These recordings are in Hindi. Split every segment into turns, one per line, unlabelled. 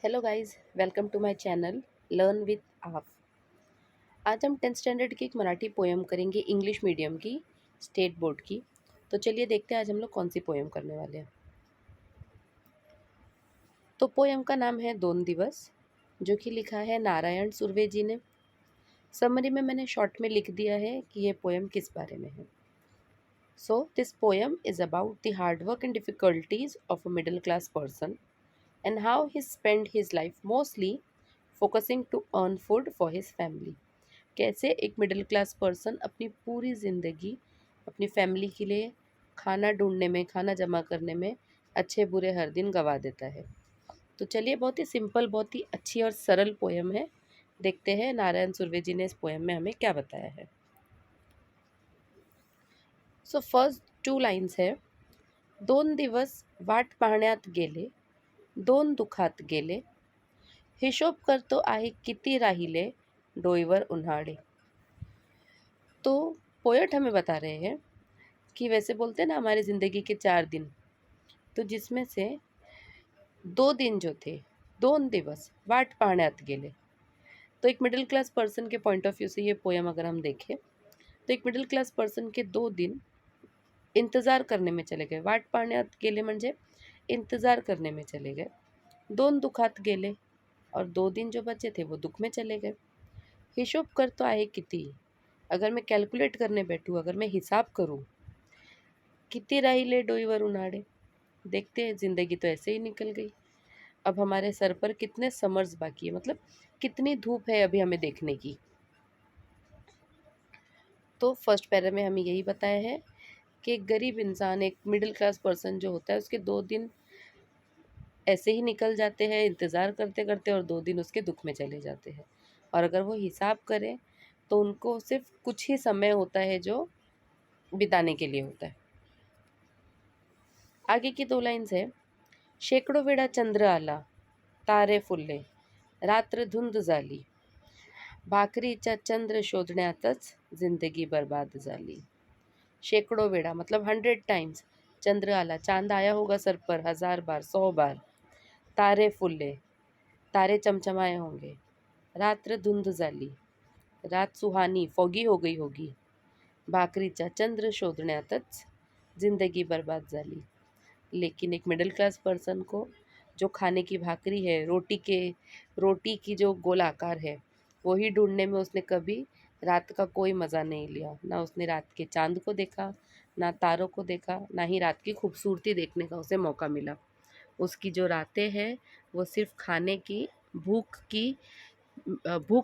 Hello guys, welcome to my channel learn with आफ। आज हम 10th स्टैंडर्ड की एक मराठी पोएम करेंगे, इंग्लिश मीडियम की, स्टेट बोर्ड की। तो चलिए देखते हैं आज हम लोग कौन सी पोएम करने वाले हैं। तो पोएम का नाम है दोन दिवस, जो कि लिखा है नारायण सुर्वे जी ने। समरी में मैंने शॉर्ट में लिख दिया है कि ये पोएम किस बारे में है। So this poem is about the hard work and difficulties of a middle class person and how he spent his life mostly focusing to earn food for his family। कैसे एक मिडिल क्लास पर्सन अपनी पूरी ज़िंदगी अपनी फैमिली के लिए खाना ढूंढने में, खाना जमा करने में अच्छे बुरे हर दिन गंवा देता है। तो चलिए, बहुत ही सिंपल, बहुत ही अच्छी और सरल पोएम है। देखते हैं नारायण सुर्वे जी ने इस पोएम में हमें क्या बताया है। सो फर्स्ट टू लाइन्स है। दोन दिवस वाट पाहण्यात गेले, दोन दुखात गेले, हिशोब करतो आहे किती राहिले, डोईवर उन्हाळे। तो पोएट हमें बता रहे हैं कि वैसे बोलते हैं ना हमारी ज़िंदगी के 4 दिन, तो जिसमें से 2 दिन जो थे, दोन दिवस वाट पाहण्यात गेले। तो एक मिडिल क्लास पर्सन के पॉइंट ऑफ व्यू से ये पोएम अगर हम देखें, तो एक मिडिल क्लास पर्सन के 2 दिन इंतज़ार करने में चले गए। वाट पाहण्यात गेले म्हणजे इंतज़ार करने में चले गए। दोन दुखात गेले, और 2 दिन जो बचे थे वो दुख में चले गए। हिशोब करतो आहे किती, अगर मैं कैलकुलेट करने बैठूँ, अगर मैं हिसाब करूँ, कितनी राहिले डोईवर उन्हाड़े, देखते हैं ज़िंदगी तो ऐसे ही निकल गई। अब हमारे सर पर कितने समर्स बाकी है, मतलब कितनी धूप है अभी हमें देखने की। तो फर्स्ट पैरा में हमें यही बताया है कि एक गरीब इंसान, एक मिडिल क्लास पर्सन जो होता है, उसके 2 दिन ऐसे ही निकल जाते हैं इंतज़ार करते करते, और 2 दिन उसके दुख में चले जाते हैं। और अगर वो हिसाब करें तो उनको सिर्फ कुछ ही समय होता है जो बिताने के लिए होता है। आगे की 2 लाइन्स है। शेकडो वेळा चंद्र आला, तारे फुलले, रात्र धुंद झाली, भाकरीचा चंद्र शोधण्यातच जिंदगी बर्बाद झाली। शेकडो वेळा मतलब 100 टाइम्स चंद्र आला, चांद आया होगा सर पर 1000 बार, 100 बार। तारे फुल्ले, तारे चमचमाए होंगे। रात्र धुंद झाली, रात सुहानी फॉगी हो गई होगी। भाकरीचा चंद्र शोधण्यातच जिंदगी बर्बाद झाली। लेकिन एक मिडिल क्लास पर्सन को जो खाने की भाकरी है, रोटी की जो गोल आकार है, वही ढूंढने में उसने कभी रात का कोई मज़ा नहीं लिया। ना उसने रात के चांद को देखा, ना तारों को देखा, ना ही रात की खूबसूरती देखने का उसे मौका मिला। उसकी जो रातें हैं वो सिर्फ खाने की भूख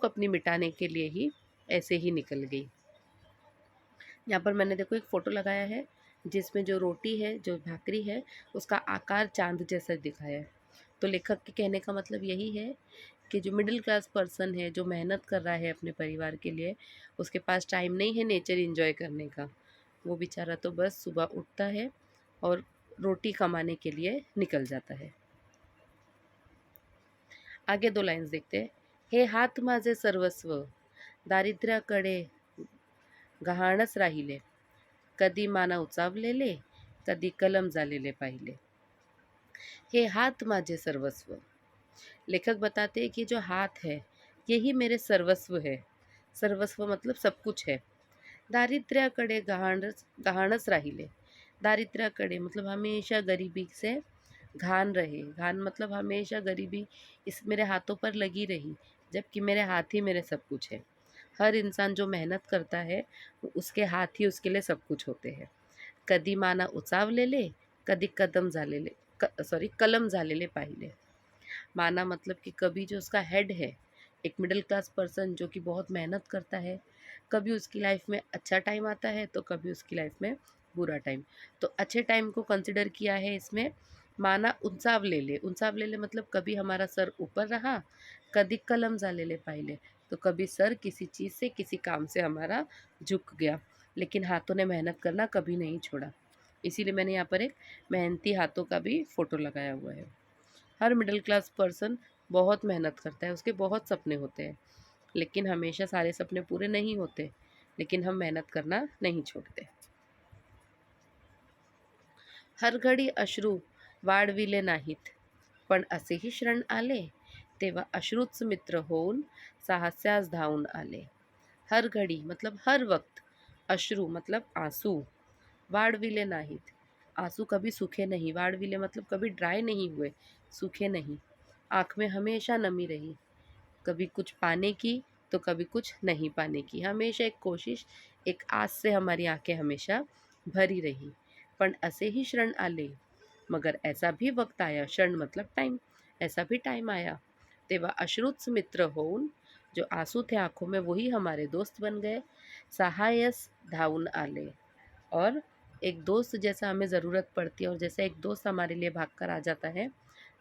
अपनी मिटाने के लिए ही ऐसे ही निकल गई। यहाँ पर मैंने देखो एक फ़ोटो लगाया है, जिसमें जो रोटी है, जो भाकरी है, उसका आकार चाँद जैसा दिखाया है। तो लेखक के कहने का मतलब यही है कि जो मिडिल क्लास पर्सन है, जो मेहनत कर रहा है अपने परिवार के लिए, उसके पास टाइम नहीं है नेचर एंजॉय करने का। वो बेचारा तो बस सुबह उठता है और रोटी कमाने के लिए निकल जाता है। आगे 2 लाइन्स देखते हैं। हे हात माझे सर्वस्व, दारिद्र्याकडे गहाणच राहिले, कधी माना उचावलेले, कधी कलम झालेले पाहिले। हे हाथ माझे सर्वस्व। लेखक बताते हैं कि जो हाथ है यही मेरे सर्वस्व है। सर्वस्व मतलब सब कुछ है। दारिद्र्याकडे गहाणच राहिले। दारिद्र्याकडे मतलब हमेशा गरीबी से घान रहे। घान मतलब हमेशा गरीबी इस मेरे हाथों पर लगी रही, जबकि मेरे हाथ ही मेरे सब कुछ है। हर इंसान जो मेहनत करता है, उसके हाथ ही उसके लिए सब कुछ होते हैं। कधी माना उचावलेले, कधी कलम झालेले पाहिले। माना मतलब कि कभी जो उसका हेड है, एक मिडिल क्लास पर्सन जो कि बहुत मेहनत करता है, कभी उसकी लाइफ में अच्छा टाइम आता है तो कभी उसकी लाइफ में बुरा टाइम। तो अच्छे टाइम को कंसिडर किया है इसमें। माना उंचावलेले मतलब कभी हमारा सर ऊपर रहा, कभी कलम झालेले पाहिले, तो कभी सर किसी चीज़ से, किसी काम से हमारा झुक गया, लेकिन हाथों ने मेहनत करना कभी नहीं छोड़ा। इसीलिए मैंने यहाँ पर एक मेहनती हाथों का भी फ़ोटो लगाया हुआ है। हर मिडिल क्लास पर्सन बहुत मेहनत करता है, उसके बहुत सपने होते हैं, लेकिन हमेशा सारे सपने पूरे नहीं होते, लेकिन हम मेहनत करना नहीं छोड़ते। हर घडी अश्रू वाढविले नाहीत, पण असेही क्षण आले, तेव्हा अश्रूच मित्र होऊन साहस्यास धावून आले. हर घडी मतलब हर वक्त, अश्रु मतलब आंसू, वाळविले नाहीत. आंसू कभी सूखे नहीं, वाळविले मतलब कभी ड्राई नहीं हुए, सूखे नहीं. आँख में हमेशा नमी रही, कभी कुछ पाने की तो कभी कुछ नहीं पाने की. हमेशा एक कोशिश, एक आस से हमारी आंखें हमेशा भरी रही. पण असेही क्षण आले, मगर ऐसा भी वक्त आया, क्षण मतलब टाइम, ऐसा भी टाइम आया, तेव्हा अश्रुच मित्र होऊन, जो आंसू थे आंखों में वही हमारे दोस्त बन गए. सहायस धावून आले. और एक दोस्त जैसा हमें ज़रूरत पड़ती है और जैसे एक दोस्त हमारे लिए भाग कर आ जाता है,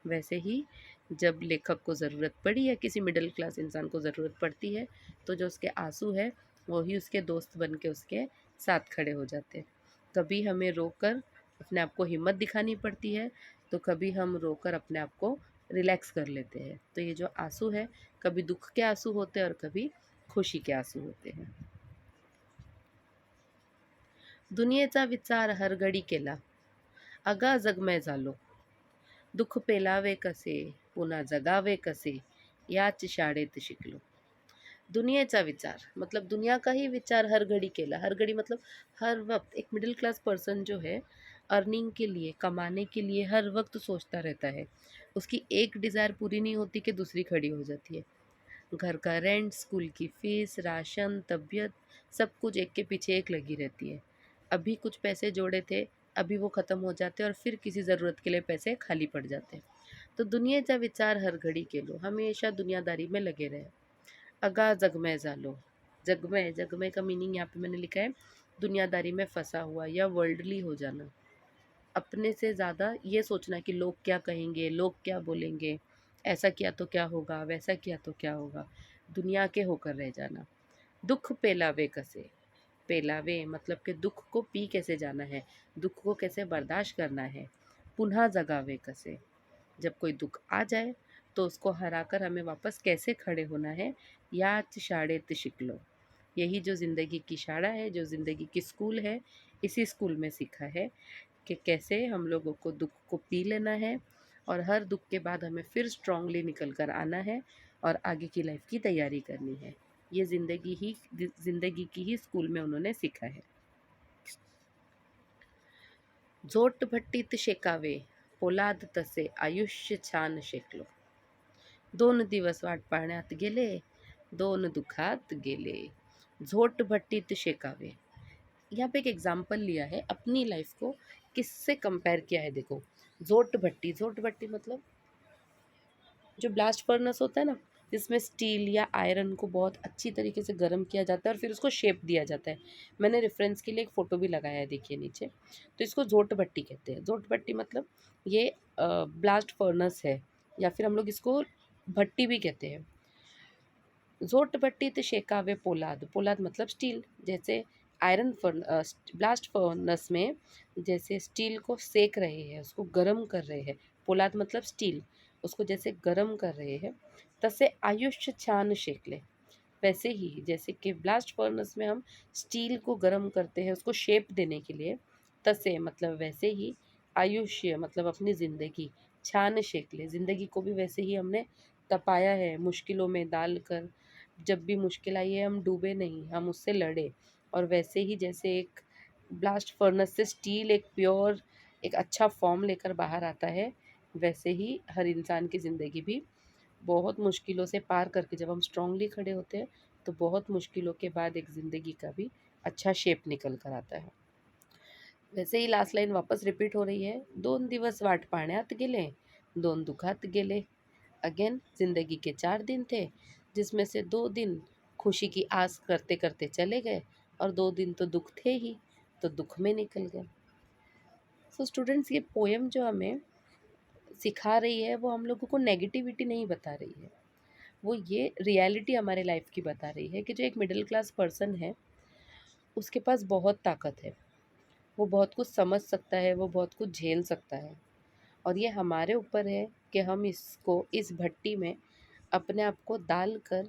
वैसे ही जब लेखक को ज़रूरत पड़ी या किसी मिडिल क्लास इंसान को ज़रूरत पड़ती है, तो जो उसके आंसू है वही उसके दोस्त बन के उसके साथ खड़े हो जाते हैं. कभी हमें रोकर अपने आप को हिम्मत दिखानी पड़ती है, तो कभी हम रोकर अपने आप को रिलैक्स कर लेते हैं. तो ये जो आंसू है, कभी दुख के आंसू होते हैं और कभी खुशी के आंसू होते हैं. दुनियेचा विचार हरघडी केला, अगाजगमय झालो. दुःख पेलावे कसे, पुन्हा जगावे कसे, याच शाळेत शिकलो. दुनियेचा विचार मतलब दुनिया का ही विचार हर घड़ी केला. हर घड़ी मतलब हर वक्त. एक मिडिल क्लास पर्सन जो है, अर्निंग के लिए, कमाने के लिए हर वक्त सोचता रहता है. उसकी एक डिज़ायर पूरी नहीं होती कि दूसरी खड़ी हो जाती है. घर का रेंट, स्कूल की फीस, राशन, तबीयत, सब कुछ एक के पीछे एक लगी रहती है. अभी कुछ पैसे जोड़े थे, अभी वो ख़त्म हो जाते हैं और फिर किसी ज़रूरत के लिए पैसे खाली पड़ जाते हैं. तो दुनियेचा विचार हर घड़ी केलो, हमेशा दुनियादारी में लगे रहे. अगा जगमय झालो. जगमय, जगमय का मीनिंग यहाँ पे मैंने लिखा है दुनियादारी में फंसा हुआ या वर्ल्डली हो जाना. अपने से ज़्यादा ये सोचना कि लोग क्या कहेंगे, लोग क्या बोलेंगे, ऐसा किया तो क्या होगा, वैसा किया तो क्या होगा, दुनिया के होकर रह जाना. दुख पेलावे कसे. पेलावे मतलब कि दुख को पी कैसे जाना है, दुख को कैसे बर्दाश्त करना है. पुन्हा जगावे कसे. जब कोई दुख आ जाए तो उसको हराकर हमें वापस कैसे खड़े होना है, याच शाळेत शिकलो. यही जो ज़िंदगी की शाला है, जो ज़िंदगी की स्कूल है, इसी स्कूल में सीखा है कि कैसे हम लोगों को दुख को पी लेना है और हर दुख के बाद हमें फिर स्ट्रांगली निकल कर आना है और आगे की लाइफ की तैयारी करनी है. ये ज़िंदगी की ही स्कूल में उन्होंने सीखा है. झोटभट्टीत शेकावे, पोलाद तसे आयुष्य छान शेकलो. 2 दिवस वाट पाहण्यात गेले, 2 दुखात गेले. झोटभट्टीत शेकावे. यहाँ पे एक एग्जाम्पल लिया है, अपनी लाइफ को किससे कंपेयर किया है. देखो, जोट भट्टी. जोट भट्टी मतलब जो ब्लास्ट फर्नेस होता है ना, जिसमें स्टील या आयरन को बहुत अच्छी तरीके से गर्म किया जाता है और फिर उसको शेप दिया जाता है. मैंने रेफरेंस के लिए एक फ़ोटो भी लगाया है, देखिए नीचे. तो इसको जोट भट्टी कहते हैं. जोट भट्टी मतलब ये ब्लास्ट फर्नेस है, या फिर हम लोग इसको भट्टी भी कहते हैं. जोट भट्टी ते शेकावे पोलाद. पोलाद मतलब स्टील. जैसे ब्लास्ट फर्नेस में जैसे स्टील को सेक रहे हैं, उसको गर्म कर रहे हैं. पोलाद मतलब स्टील, उसको जैसे गर्म कर रहे हैं, तसे आयुष्य छान शेकले. वैसे ही जैसे कि ब्लास्ट फर्नेस में हम स्टील को गर्म करते हैं उसको शेप देने के लिए, तसे मतलब वैसे ही आयुष्य मतलब अपनी ज़िंदगी, छान शेकले, ज़िंदगी को भी वैसे ही हमने तपाया है, मुश्किलों में डाल कर. जब भी मुश्किल आई है हम डूबे नहीं, हम उससे लड़े. और वैसे ही जैसे एक ब्लास्ट फर्नेस से स्टील एक प्योर, एक अच्छा फॉर्म लेकर बाहर आता है, वैसे ही हर इंसान की ज़िंदगी भी बहुत मुश्किलों से पार करके जब हम स्ट्रांगली खड़े होते हैं, तो बहुत मुश्किलों के बाद एक ज़िंदगी का भी अच्छा शेप निकल कर आता है. वैसे ही लास्ट लाइन वापस रिपीट हो रही है. 2 दिवस वाट पाहण्यात गेले, 2 दुखात गेले. अगेन ज़िंदगी के 4 दिन थे, जिसमें से 2 दिन खुशी की आस करते करते चले गए और 2 दिन तो दुख थे ही, तो दुख में निकल गए. सो स्टूडेंट्स, ये पोएम जो हमें सिखा रही है वो हम लोगों को नेगेटिविटी नहीं बता रही है, वो ये रियलिटी हमारे लाइफ की बता रही है कि जो एक मिडिल क्लास पर्सन है, उसके पास बहुत ताकत है, वो बहुत कुछ समझ सकता है, वो बहुत कुछ झेल सकता है. और ये हमारे ऊपर है कि हम इसको, इस भट्टी में अपने आप को डाल कर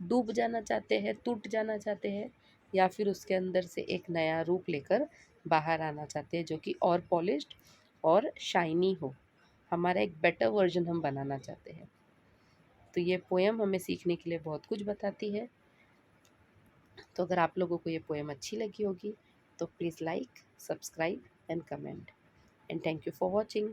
डूब जाना चाहते हैं, टूट जाना चाहते हैं, या फिर उसके अंदर से एक नया रूप लेकर बाहर आना चाहते हैं जो कि और पॉलिश्ड और शाइनी हो. हमारा एक बेटर वर्जन हम बनाना चाहते हैं. तो ये पोएम हमें सीखने के लिए बहुत कुछ बताती है। तो अगर आप लोगों को ये पोएम अच्छी लगी होगी तो please like, subscribe and comment, and thank you for watching.